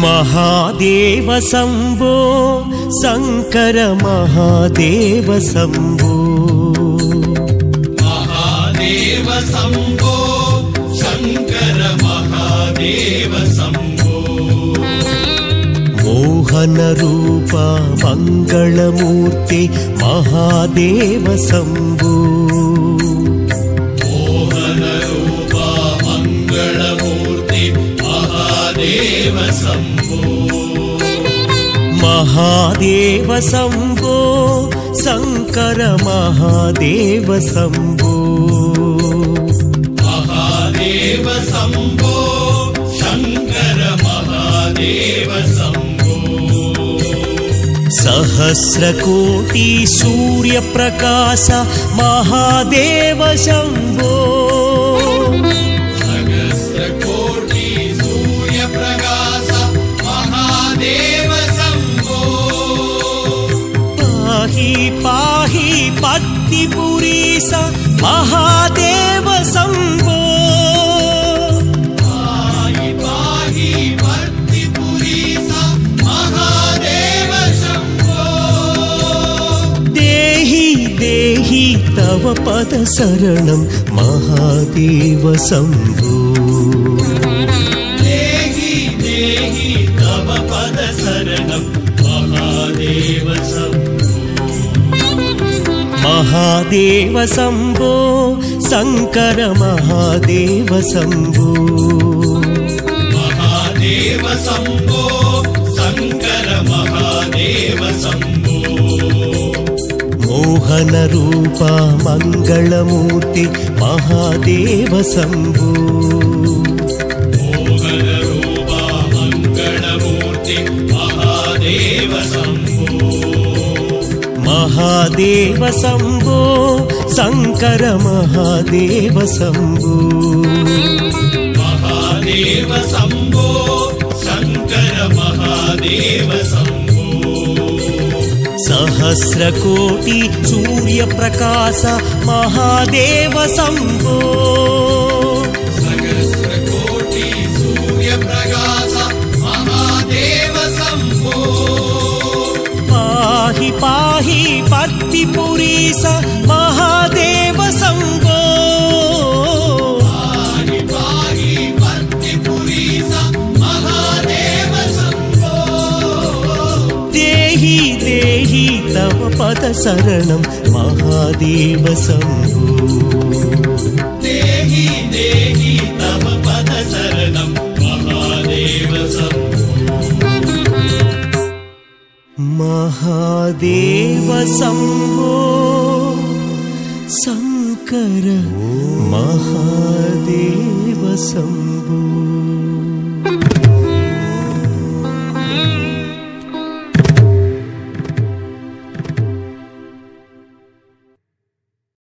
महादेव शंभो शंकर महादेव शंभो महादेव शंभो शंकर महादेव शंभो मोहन रूप मंगलमूर्ति महादेव शंभो मोहन रूप मंगलमूर्ति महादेव शंभो महादेव शंभो शंकर महादेव शंभो महादेव शंभो शंकर महादेव शंभो सहस्रकोटि सूर्य प्रकाश महादेव शंभो सहस्रकोटि सूर्य प्रकाश महादेव शंभो पाहि पाहि भक्तिपुरीश महादेव शंभो पाहि पाहि भक्तिपुरीश महादेव शंभो देहि देहि तव पद शरणं महादेव शंभो देहि देहि तव पद शरणं महादेव शंभो महादेव शंभो शंकर महादेव शंभो महादेव शंभो शंकर महादेव शंभो मोहन रूप मंगलमूर्ति महादेव शंभो मोहन रूप मंगलमूर्ति महादेव शंभो महादेव शंभो शंकर महादेव शंभो महादेव शंभो शंकर महादेव शंभो सहस्रकोटि सूर्य प्रकाश महादेव शंभो सहस्रकोटि सूर्य प्रकाश महादेव शंभो पाहि पाहि भक्तिपुरीश महादेव शंभो पाहि पाहि भक्तिपुरीश महादेव शंभो देहि देहि तव पद शरणं महादेव शंभो देहि देहि तव पद शरणं महादेव शंभो महादेव शंभो शंकर महादेव शंभो।